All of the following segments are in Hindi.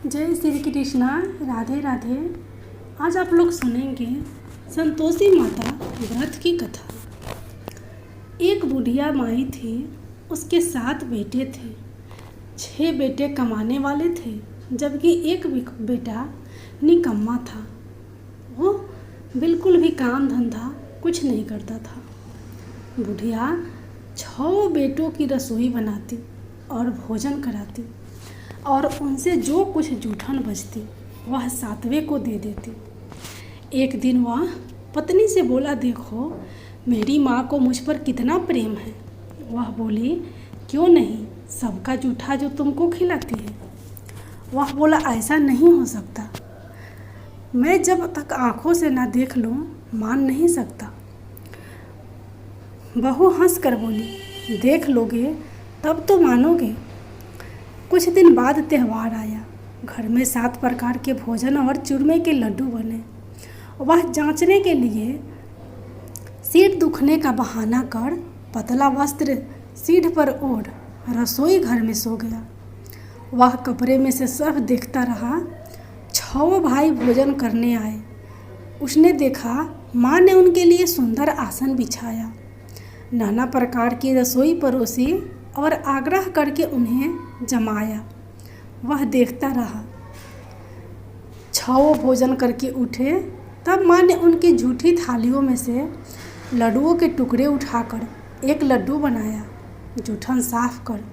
जय श्री कृष्णा। राधे राधे। आज आप लोग सुनेंगे संतोषी माता व्रत की कथा। एक बुढ़िया माई थी, उसके 7 बेटे थे। 6 बेटे कमाने वाले थे, जबकि एक बेटा निकम्मा था। वो बिल्कुल भी काम धंधा कुछ नहीं करता था। बुढ़िया 6 बेटों की रसोई बनाती और भोजन कराती, और उनसे जो कुछ जूठन बचती वह 7वें को दे देती। एक दिन वह पत्नी से बोला, देखो मेरी माँ को मुझ पर कितना प्रेम है। वह बोली, क्यों नहीं, सबका जूठा जो तुमको खिलाती है। वह बोला, ऐसा नहीं हो सकता, मैं जब तक आँखों से ना देख लूँ मान नहीं सकता। बहू हंस कर बोली, देख लोगे तब तो मानोगे। कुछ दिन बाद त्यौहार आया। घर में 7 प्रकार के भोजन और चूरमे के लड्डू बने। वह जांचने के लिए सीढ़ दुखने का बहाना कर पतला वस्त्र सीढ़ पर ओढ़ रसोई घर में सो गया। वह कपड़े में से सब देखता रहा। 6 भाई भोजन करने आए। उसने देखा माँ ने उनके लिए सुंदर आसन बिछाया, नाना प्रकार की रसोई परोसी और आग्रह करके उन्हें जमाया। वह देखता रहा। 6 भोजन करके उठे, तब माँ ने उनकी झूठी थालियों में से लड्डुओं के टुकड़े उठाकर एक लड्डू बनाया। जूठन साफ कर।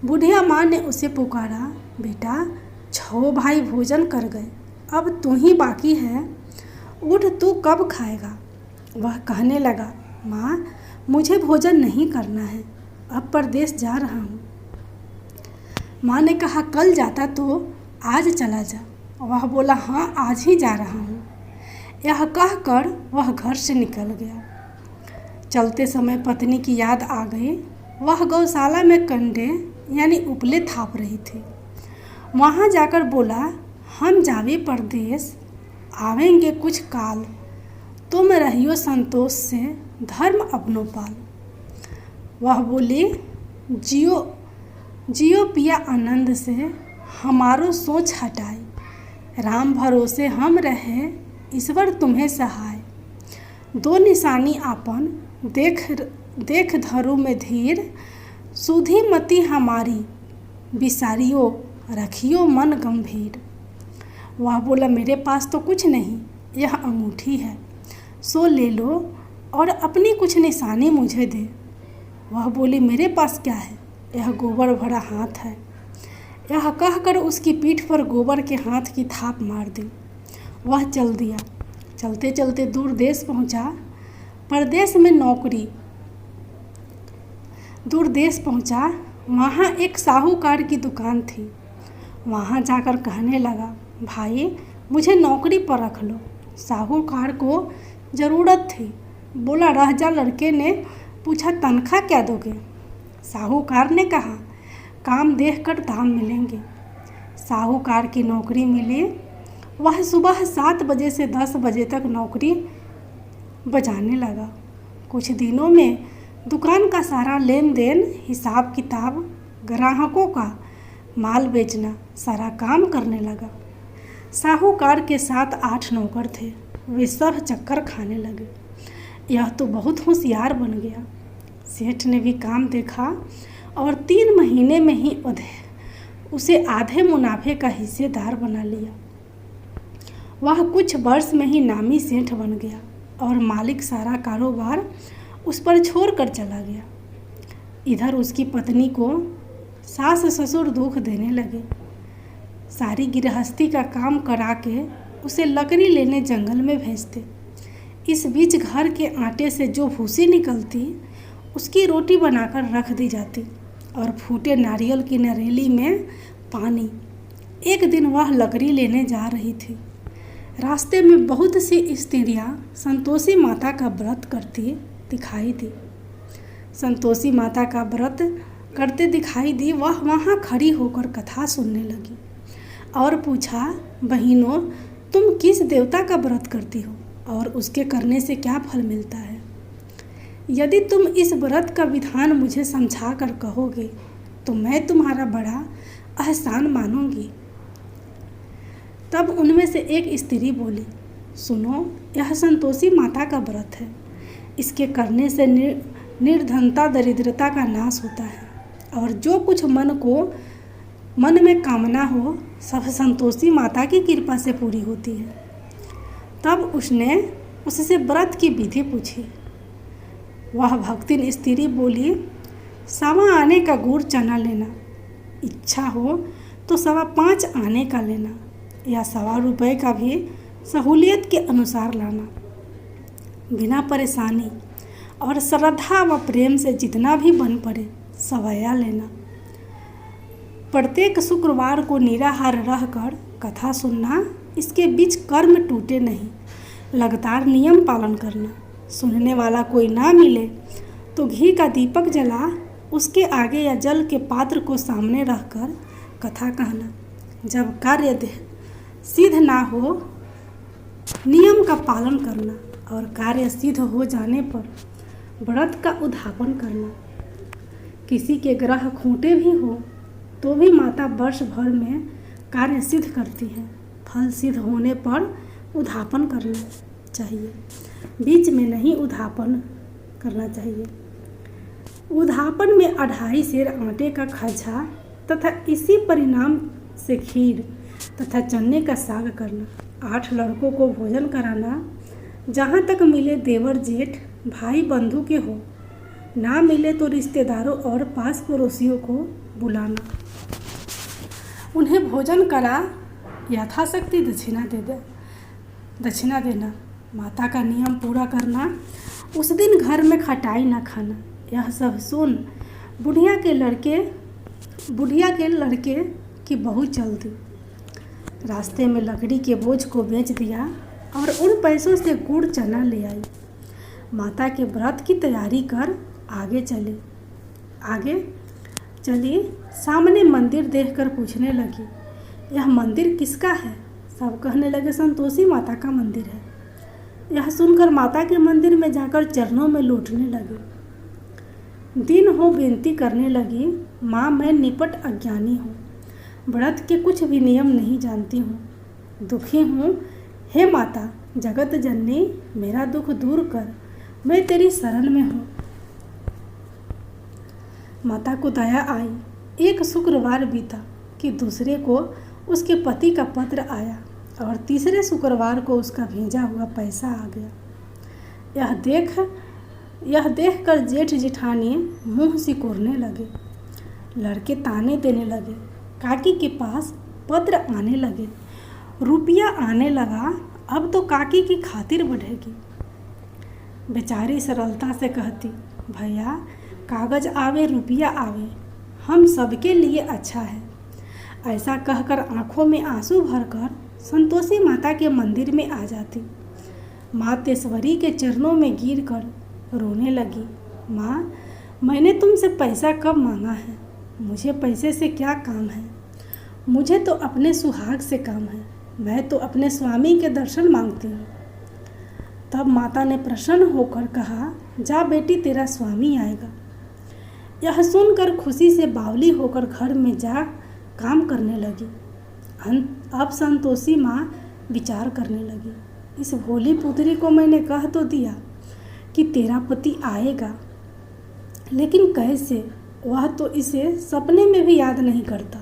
बुढ़िया माँ ने उसे पुकारा, बेटा 6 भाई भोजन कर गए, अब तू ही बाकी है, उठ, तू कब खाएगा। वह कहने लगा, माँ मुझे भोजन नहीं करना है, अब परदेश जा रहा हूँ। माँ ने कहा, कल जाता तो आज चला जा। वह बोला, हाँ आज ही जा रहा हूँ। यह कहकर वह घर से निकल गया। चलते समय पत्नी की याद आ गई। वह गौशाला में कंडे यानी उपले थाप रही थी। वहाँ जाकर बोला, हम जावे परदेश, आवेंगे कुछ काल, तुम रहियो संतोष से, धर्म अपनो पाल। वह बोली, जियो जियो पिया आनंद से, हमारो सोच हटाए, राम भरोसे हम रहे, ईश्वर तुम्हें सहाय। 2 निशानी आपन देख धरू में धीर, सुधी मति हमारी, बिसारियो रखियो मन गंभीर। वह बोला, मेरे पास तो कुछ नहीं, यह अंगूठी है, सो ले लो और अपनी कुछ निशानी मुझे दे। वह बोली, मेरे पास क्या है, यह गोबर भरा हाथ है। यह कहकर उसकी पीठ पर गोबर के हाथ की थाप मार दी। वह चल दिया। चलते चलते दूर देश पहुंचा। परदेश में नौकरी। दूर देश पहुंचा। वहाँ एक साहूकार की दुकान थी। वहाँ जाकर कहने लगा, भाई मुझे नौकरी पर रख लो। साहूकार को ज़रूरत थी। बोला, रह जा। लड़के ने पूछा, तनख्वाह क्या दोगे। साहूकार ने कहा, काम देखकर दाम मिलेंगे। साहूकार की नौकरी मिली। वह सुबह 7 बजे से 10 बजे तक नौकरी बजाने लगा। कुछ दिनों में दुकान का सारा लेन देन, हिसाब किताब, ग्राहकों का माल बेचना, सारा काम करने लगा। साहूकार के साथ 8 नौकर थे। वे सब चक्कर खाने लगे। यह तो बहुत होशियार बन गया। सेठ ने भी काम देखा और 3 महीने में ही उसे आधे मुनाफे का हिस्सेदार बना लिया। वह कुछ वर्ष में ही नामी सेठ बन गया और मालिक सारा कारोबार उस पर छोड़कर चला गया। इधर उसकी पत्नी को सास ससुर दुख देने लगे। सारी गृहस्थी का काम करा के उसे लकड़ी लेने जंगल में भेजते। इस बीच घर के आटे से जो भूसी निकलती, उसकी रोटी बनाकर रख दी जाती और फूटे नारियल की नरेली में पानी। एक दिन वह लकड़ी लेने जा रही थी। रास्ते में बहुत सी स्त्रियां संतोषी माता का व्रत करती दिखाई दी। संतोषी माता का व्रत करते दिखाई दी। वह वहाँ खड़ी होकर कथा सुनने लगी और पूछा, बहनों तुम किस देवता का व्रत करती हो और उसके करने से क्या फल मिलता है। यदि तुम इस व्रत का विधान मुझे समझा कर कहोगे तो मैं तुम्हारा बड़ा एहसान मानूंगी। तब उनमें से एक स्त्री बोली, सुनो, यह संतोषी माता का व्रत है। इसके करने से निर्धनता दरिद्रता का नाश होता है और जो कुछ मन में कामना हो सब संतोषी माता की कृपा से पूरी होती है। तब उसने उससे व्रत की विधि पूछी। वह भक्तिन स्त्री बोली, 1.25 आने का गुड़ चना लेना, इच्छा हो तो 5.25 आने का लेना या 1.25 रुपये का भी सहूलियत के अनुसार लाना। बिना परेशानी और श्रद्धा व प्रेम से जितना भी बन पड़े सवैया लेना। प्रत्येक शुक्रवार को निराहार रहकर कथा सुनना, इसके बीच कर्म टूटे नहीं। लगातार नियम पालन करना। सुनने वाला कोई ना मिले तो घी का दीपक जला उसके आगे या जल के पात्र को सामने रखकर कथा कहना। जब कार्य सिद्ध ना हो नियम का पालन करना और कार्य सिद्ध हो जाने पर व्रत का उद्यापन करना। किसी के ग्रह खूंटे भी हो तो भी माता वर्ष भर में कार्य सिद्ध करती है। फल सिद्ध होने पर उद्यापन करना चाहिए, बीच में नहीं उद्यापन करना चाहिए। उद्यापन में 2.5 सेर आटे का खजा तथा इसी परिणाम से खीर तथा चने का साग करना। 8 लड़कों को भोजन कराना। जहाँ तक मिले देवर जेठ भाई बंधु के हो, ना मिले तो रिश्तेदारों और पास पड़ोसियों को बुलाना। उन्हें भोजन करा यथाशक्ति दक्षिणा देना। माता का नियम पूरा करना। उस दिन घर में खटाई न खाना। यह सब सुन बुढ़िया के लड़के की बहू चल दी। रास्ते में लकड़ी के बोझ को बेच दिया और उन पैसों से गुड़ चना ले आई। माता के व्रत की तैयारी कर आगे चली। सामने मंदिर देखकर पूछने लगी, यह मंदिर किसका है? सब कहने लगे, संतोषी माता का मंदिर है। यह सुनकर माता के मंदिर में जाकर चरणों में लौटने लगी। दिन हो बेनती करने लगी, माँ मैं निपट अज्ञानी हूँ, व्रत के कुछ भी नियम नहीं जानती हूँ, दुखी हूँ। हे माता जगत जननी, मेरा दुख दूर कर, मैं तेरी शरण में हूँ। माता को दया आई। एक शुक्रवार बीता कि दूसरे को उसके पति का पत्र आया और तीसरे शुक्रवार को उसका भेजा हुआ पैसा आ गया। यह देख कर जेठ जेठानी मुंह सिकोड़ने लगे। लड़के ताने देने लगे। काकी के पास पत्र आने लगे, रुपया आने लगा, अब तो काकी की खातिर बढ़ेगी। बेचारी सरलता से कहती, भैया कागज आवे रुपया आवे, हम सबके लिए अच्छा है। ऐसा कहकर आंखों में आंसू भरकर संतोषी माता के मंदिर में आ जाती। माँ तेश्वरी के चरणों में गिरकर रोने लगी। माँ मैंने तुमसे पैसा कब मांगा है? मुझे पैसे से क्या काम है? मुझे तो अपने सुहाग से काम है। मैं तो अपने स्वामी के दर्शन मांगती हूँ। तब माता ने प्रसन्न होकर कहा, जा बेटी तेरा स्वामी आएगा। यह सुनकर खुशी से बावली होकर घर में जा काम करने लगी। अब संतोषी माँ विचार करने लगी, इस भोली पुत्री को मैंने कह तो दिया कि तेरा पति आएगा, लेकिन कैसे? वह तो इसे सपने में भी याद नहीं करता।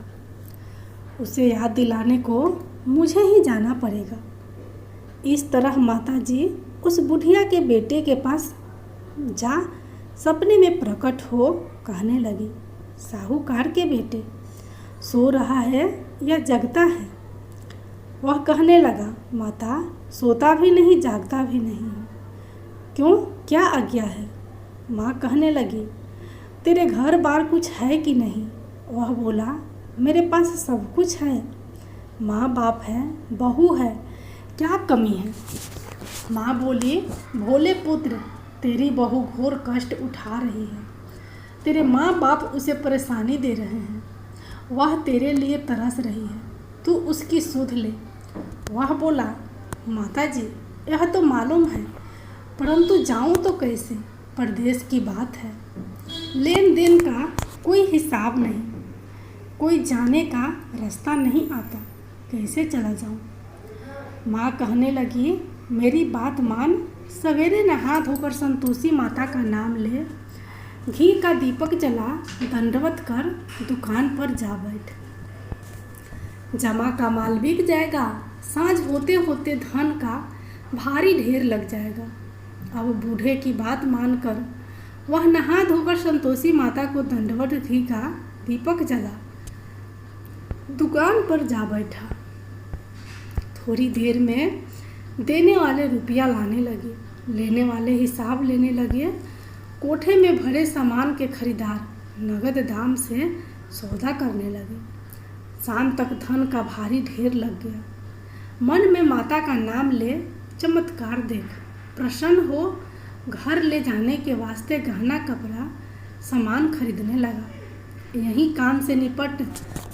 उसे याद दिलाने को मुझे ही जाना पड़ेगा। इस तरह माताजी उस बुढ़िया के बेटे के पास जा सपने में प्रकट हो कहने लगी, साहूकार के बेटे सो रहा है या जगता है? वह कहने लगा, माता सोता भी नहीं जागता भी नहीं हूँ। क्यों, क्या आज्ञा है? माँ कहने लगी, तेरे घर बार कुछ है कि नहीं? वह बोला, मेरे पास सब कुछ है, माँ बाप है, बहू है, क्या कमी है? माँ बोली, भोले पुत्र तेरी बहू घोर कष्ट उठा रही है, तेरे माँ बाप उसे परेशानी दे रहे हैं, वह तेरे लिए तरस रही है, तू उसकी सुध ले। वह बोला, माताजी यह तो मालूम है, परंतु जाऊं तो कैसे? परदेश की बात है, लेन देन का कोई हिसाब नहीं, कोई जाने का रास्ता नहीं आता, कैसे चला जाऊं? माँ कहने लगी, मेरी बात मान, सवेरे नहा धोकर संतोषी माता का नाम ले, घी का दीपक जला, दंडवत कर दुकान पर जा बैठ। जमा का माल बिक जाएगा, सांझ होते होते धन का भारी ढेर लग जाएगा। अब बूढ़े की बात मानकर वह नहा धोकर संतोषी माता को दंडवत घी का दीपक जला दुकान पर जा बैठा। थोड़ी देर में देने वाले रुपया लाने लगे, लेने वाले हिसाब लेने लगे। कोठे में भरे सामान के खरीदार नगद दाम से सौदा करने लगे। शाम तक धन का भारी ढेर लग गया। मन में माता का नाम ले, चमत्कार देख, प्रसन्न हो, घर ले जाने के वास्ते गहना कपड़ा सामान खरीदने लगा। यही काम से निपट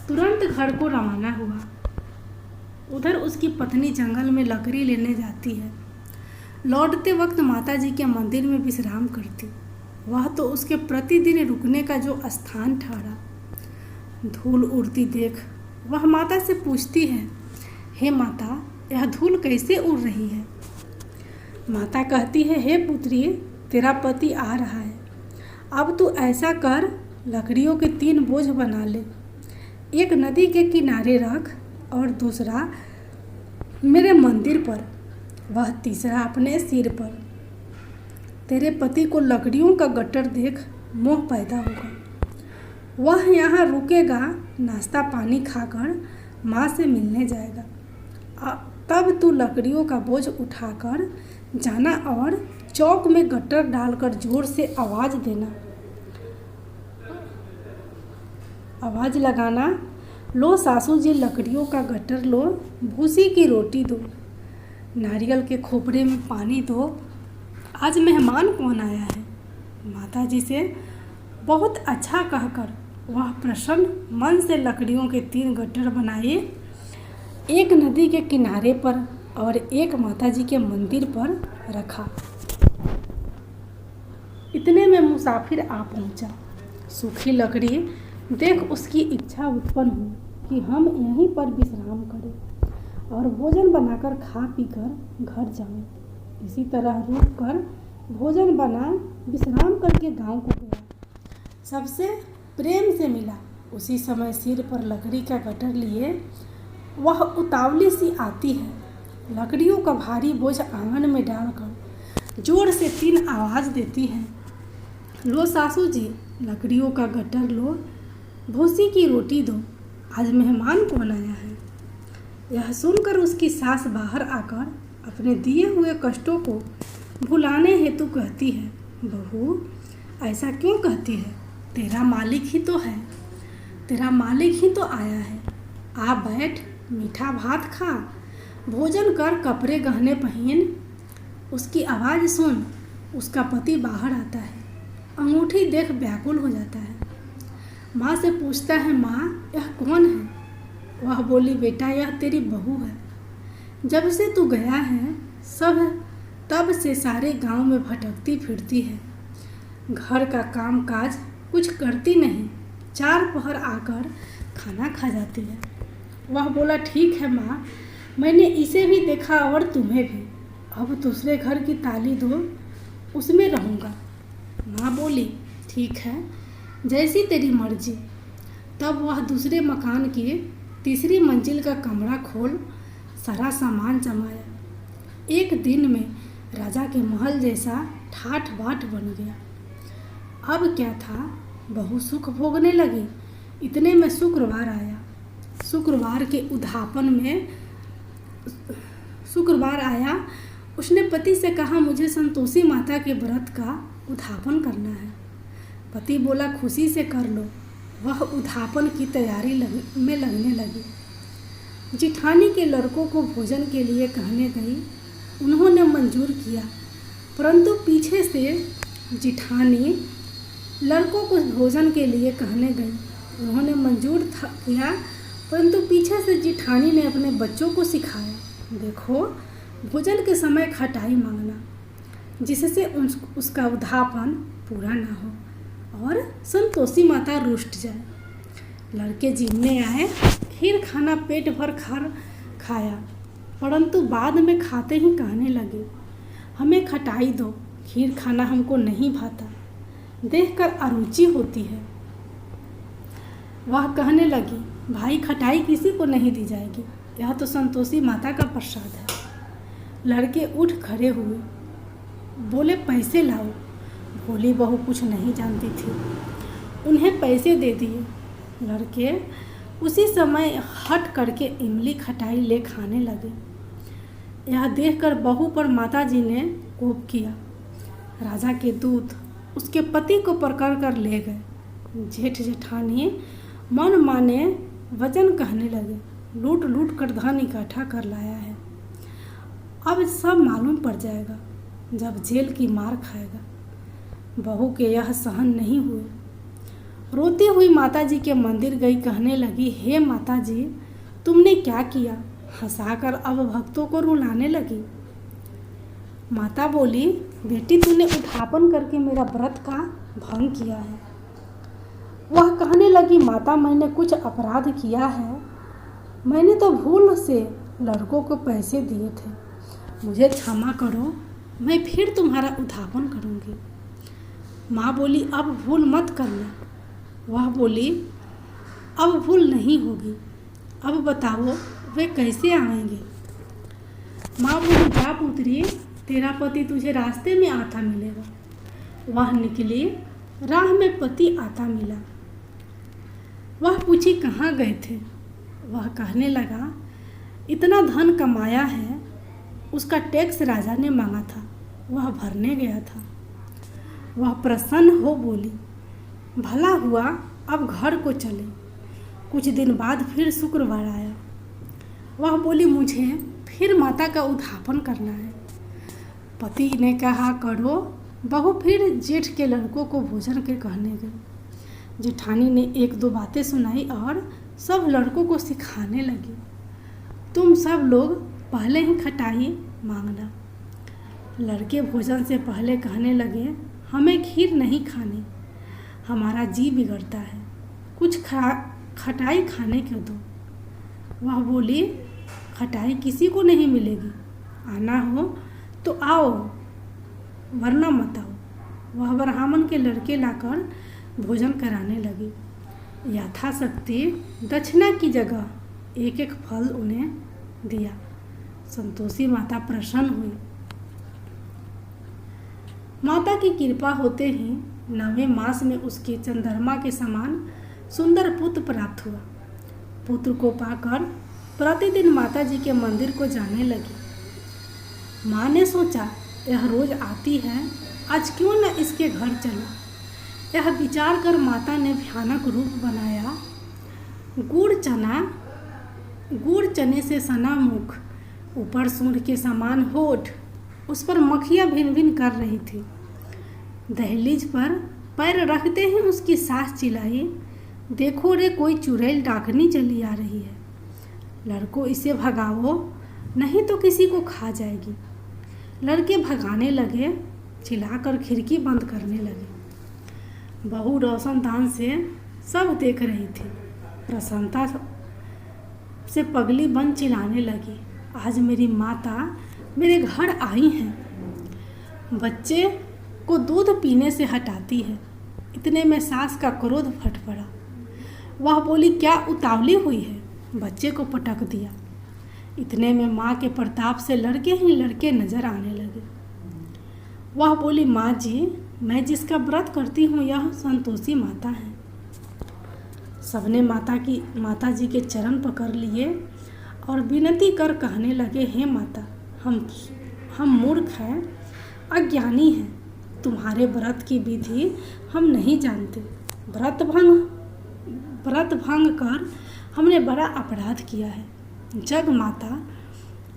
तुरंत घर को रवाना हुआ। उधर उसकी पत्नी जंगल में लकड़ी लेने जाती है। लौटते वक्त माता जी के मंदिर में विश्राम करती। वह तो उसके प्रतिदिन रुकने का जो स्थान ठहरा। धूल उड़ती देख वह माता से पूछती है, हे माता, यह धूल कैसे उड़ रही है? माता कहती है, हे पुत्री, तेरा पति आ रहा है। अब तू ऐसा कर, लकड़ियों के 3 बोझ बना ले। एक नदी के किनारे रख और दूसरा मेरे मंदिर पर, वह तीसरा अपने सिर पर। तेरे पति को लकड़ियों का गट्टर देख मोह पैदा होगा। वह यहाँ रुकेगा, नाश्ता पानी खाकर माँ से मिलने जाएगा। तब तू लकड़ियों का बोझ उठाकर जाना और चौक में गट्टर डालकर जोर से आवाज़ देना, आवाज़ लगाना, लो सासू जी लकड़ियों का गट्टर लो, भूसी की रोटी दो, नारियल के खोपरे में पानी दो, आज मेहमान कौन आया है? माता जी से बहुत अच्छा कहकर वह प्रसन्न मन से लकड़ियों के 3 गट्टर बनाए, एक नदी के किनारे पर और एक माता जी के मंदिर पर रखा। इतने में मुसाफिर आ पहुंचा। सूखी लकड़ी देख उसकी इच्छा उत्पन्न हुई कि हम यहीं पर विश्राम करें और भोजन बनाकर खा पीकर घर जाएं। इसी तरह रुक कर भोजन बना, विश्राम करके गांव को गया। सबसे प्रेम से मिला। उसी समय सिर पर लकड़ी का गट्टर लिए वह उतावली सी आती है। लकड़ियों का भारी बोझ आंगन में डालकर जोर से 3 आवाज़ देती है, लो सासू जी लकड़ियों का गट्टर लो, भूसी की रोटी दो, आज मेहमान कौन आया है? यह सुनकर उसकी सास बाहर आकर अपने दिए हुए कष्टों को भुलाने हेतु कहती है, बहू ऐसा क्यों कहती है? तेरा मालिक ही तो है, तेरा मालिक ही तो आया है। आ बैठ, मीठा भात खा, भोजन कर, कपड़े गहने पहन। उसकी आवाज़ सुन उसका पति बाहर आता है। अंगूठी देख व्याकुल हो जाता है। माँ से पूछता है, माँ यह कौन है? वह बोली, बेटा यह तेरी बहू है। जब से तू गया है तब से सारे गांव में भटकती फिरती है। घर का काम काज कुछ करती नहीं, 4 पहर आकर खाना खा जाती है। वह बोला, ठीक है माँ, मैंने इसे भी देखा और तुम्हें भी। अब दूसरे घर की ताली दो, उसमें रहूँगा। माँ बोली, ठीक है, जैसी तेरी मर्जी। तब वह दूसरे मकान की 3री मंजिल का कमरा खोल सारा सामान जमाया। एक दिन में राजा के महल जैसा ठाठ बाट बन गया। अब क्या था, बहू सुख भोगने लगी। इतने में शुक्रवार आया। शुक्रवार आया। उसने पति से कहा, मुझे संतोषी माता के व्रत का उद्यापन करना है। पति बोला, खुशी से कर लो। वह उद्यापन की तैयारी में लगने लगी। जिठानी के लड़कों को भोजन के लिए कहने गई। उन्होंने मंजूर किया, परंतु पीछे से जिठानी लड़कों को भोजन के लिए कहने गई। उन्होंने मंजूर किया, परंतु पीछे से जिठानी ने अपने बच्चों को सिखाया, देखो भोजन के समय खटाई मांगना, जिससे उसका उद्यापन पूरा ना हो और संतोषी माता रुष्ट जाए। लड़के जीमने आए, खीर खाना पेट भर खाया। परंतु बाद में खाते ही कहने लगे, हमें खटाई दो, खीर खाना हमको नहीं भाता, देखकर अरुचि होती है। वह कहने लगी, भाई खटाई किसी को नहीं दी जाएगी, यह तो संतोषी माता का प्रसाद है। लड़के उठ खड़े हुए, बोले पैसे लाओ। भोली बहू कुछ नहीं जानती थी, उन्हें पैसे दे दिए। लड़के उसी समय हट करके इमली खटाई ले खाने लगे। यह देखकर बहू पर माताजी ने कोप किया। राजा के दूत उसके पति को पकड़ कर ले गए। जेठ जेठानी मन माने वचन कहने लगे, लूट लूट कर धन इकट्ठा कर लाया है, अब सब मालूम पड़ जाएगा जब जेल की मार खाएगा। बहू के यह सहन नहीं हुए। रोती हुई माताजी के मंदिर गई, कहने लगी, हे माताजी, तुमने क्या किया? हंसाकर अब भक्तों को रुलाने लगी। माता बोली, बेटी तूने उठापन करके मेरा व्रत का भंग किया है। वह कहने लगी, माता मैंने कुछ अपराध किया है, मैंने तो भूल से लड़कों को पैसे दिए थे, मुझे क्षमा करो, मैं फिर तुम्हारा उद्धापन करूँगी। माँ बोली, अब भूल मत करना। वह बोली, अब भूल नहीं होगी, अब बताओ वे कैसे आएंगे। माँ बोली, जा पुत्री, तेरा पति तुझे रास्ते में आता मिलेगा। वह निकली, राह में पति आता मिला। वह पूछी, कहाँ गए थे? वह कहने लगा, इतना धन कमाया है, उसका टैक्स राजा ने मांगा था, वह भरने गया था। वह प्रसन्न हो बोली, भला हुआ, अब घर को चले। कुछ दिन बाद फिर शुक्रवार आया। वह बोली, मुझे फिर माता का उद्धापन करना है। पति ने कहा, करो। बहू फिर जेठ के लड़कों को भोजन के कहने गई। जेठानी ने एक दो बातें सुनाई और सब लड़कों को सिखाने लगी, तुम सब लोग पहले ही खटाई मांगना। लड़के भोजन से पहले कहने लगे, हमें खीर नहीं खानी, हमारा जी बिगड़ता है, कुछ खटाई खाने को दो। वह बोली, खटाई किसी को नहीं मिलेगी, आना हो तो आओ, वरना मत आओ। वह ब्राह्मण के लड़के लाकर भोजन कराने लगी। यथाशक्ति दक्षिणा की जगह एक एक फल उन्हें दिया। संतोषी माता प्रसन्न हुई। माता की कृपा होते ही 9वें मास में उसके चंद्रमा के समान सुंदर पुत्र प्राप्त हुआ। पुत्र को पाकर प्रतिदिन माता जी के मंदिर को जाने लगी। माँ ने सोचा, यह रोज आती है, आज क्यों न इसके घर चला। यह विचार कर माता ने भयानक रूप बनाया। गुड़ चने से सना मुख, ऊपर सूंड के समान होठ, उस पर मक्खियाँ भिन भिन कर रही थी। दहलीज पर पैर रखते ही उसकी सास चिल्लाई, देखो रे, कोई चुड़ैल डाकनी चली आ रही है, लड़कों इसे भगाओ, नहीं तो किसी को खा जाएगी। लड़के भगाने लगे, चिल्लाकर खिड़की बंद करने लगे। बहू रोशनदान से सब देख रही थी। प्रसन्नता से पगली बन चिल्लाने लगी, आज मेरी माता मेरे घर आई हैं, बच्चे को दूध पीने से हटाती है। इतने में सास का क्रोध फट पड़ा। वह बोली, क्या उतावली हुई है, बच्चे को पटक दिया। इतने में माँ के प्रताप से लड़के ही लड़के नजर आने लगे। वह बोली, माँ जी, मैं जिसका व्रत करती हूँ यह संतोषी माता है। सबने माता जी के चरण पकड़ लिए और विनती कर कहने लगे, हे माता, हम मूर्ख हैं, अज्ञानी हैं, तुम्हारे व्रत की विधि हम नहीं जानते। व्रत भंग कर हमने बड़ा अपराध किया है। जग माता,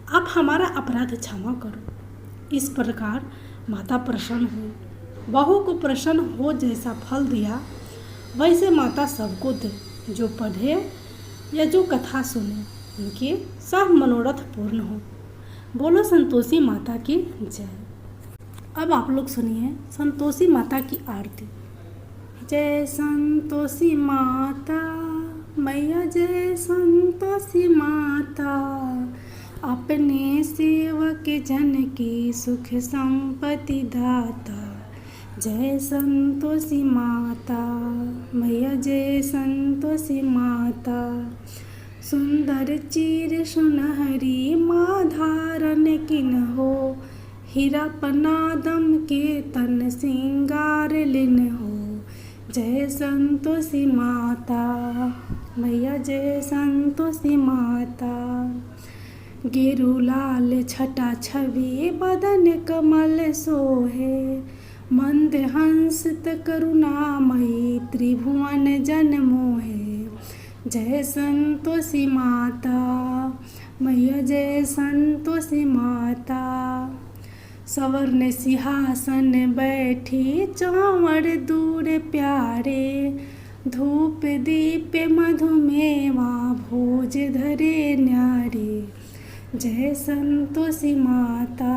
आप हमारा अपराध क्षमा करो। इस प्रकार माता प्रसन्न हुई। बहू को प्रसन्न हो जैसा फल दिया वैसे माता सबको दे, जो पढ़े या जो कथा सुने, उनके सब मनोरथ पूर्ण हो। बोलो संतोषी माता की जय। अब आप लोग सुनिए संतोषी माता की आरती। जय संतोषी माता मैया, जय संतोषी माता, अपने सेवक जन की सुख संपत्ति दाता। जय संतोषी माता मैया, जय संतोषी माता। सुंदर चीर सुनहरी माँ धारण किन हो, हीरा पनादम के तन सिंगार लिन हो। जय संतोषी माता मैया, जय संतोषी माता। गेरू लाल छटा छवि बदन कमल सोहे, मंद हंस करुणामयी त्रिभुवन जन मोहे। जय संतोषी माता मैया, जय संतोषी माता। सवर्ण सिंहासन बैठी चावड़ दूर प्यारे, धूप दीप मधुमेवा भोज धरे न्यारे। जय संतोषी माता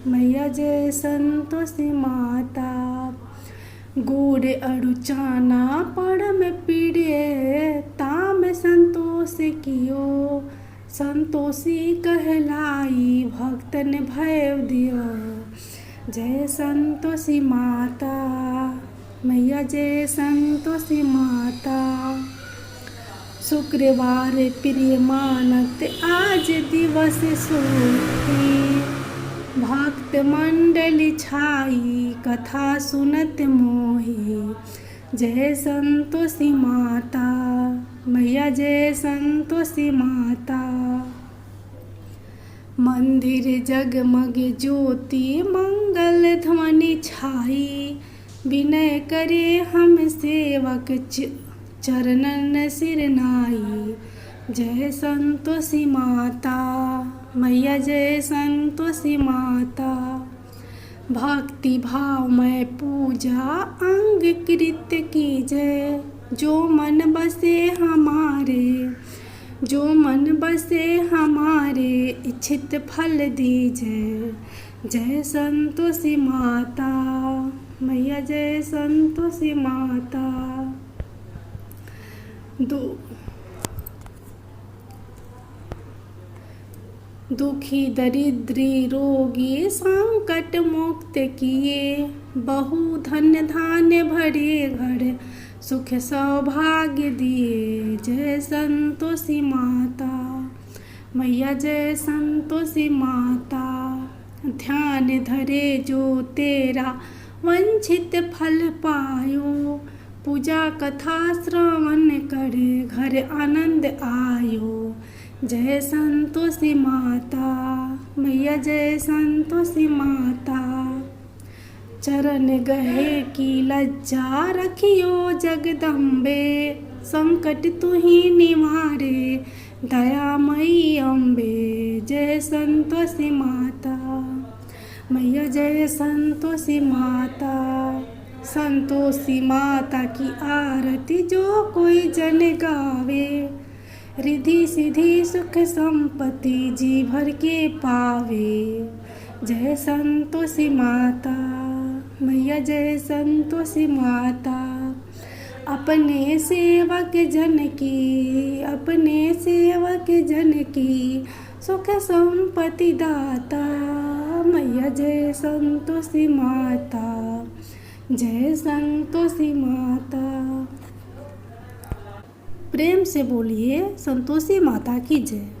मैया, जय संतोषी माता। गुड़ अड़ुचाना पड़म पीड़े, ताम संतोष कियो, संतोषी कहलाई भक्तन भैव दियो। जय संतोषी माता मैया, जय संतोषी माता। शुक्रवार प्रिय मानत आज दिवस सोही, भक्त मंडली छाई कथा सुनत मोही। जय संतोषी माता मैया, जय संतोषी माता। मंदिर जगमग ज्योति मंगल ध्वनि छाई, विनय करे हम सेवक चरणन सिर नाई। जय संतोषी माता मैया, जय संतोषी माता। भक्ति भाव में पूजा अंग कृत्य की जय, जो मन बसे हमारे, जो मन बसे हमारे इच्छित फल दीजिए। जय संतोषी माता मैया, जय संतोषी माता। दुखी दरिद्री रोगी संकट मुक्त किए, बहु धन धान्य भरे घर सुख सौभाग्य दिए। जय संतोषी माता मैया, जय संतोषी माता। ध्यान धरे जो तेरा वंचित फल पायो, पूजा कथा श्रवण करे घर आनंद आयो। जय संतोषी माता मैया, जय संतोषी माता। चरण गहे की लज्जा रखियो जगदम्बे, संकट तुही निवारे दयामयी अम्बे। जय संतोषी माता मैया, जय संतोषी माता। संतोषी माता की आरती जो कोई जन गावे, रिद्धि सिद्धि सुख संपत्ति जी भर के पावे। जय संतोषी माता मैया, जय संतोषी माता। अपने सेवक जन की, अपने सेवक जन की सुख संपत्ति दाता। मैया, जय संतोषी माता, जय संतोषी माता। प्रेम से बोलिए संतोषी माता की जय।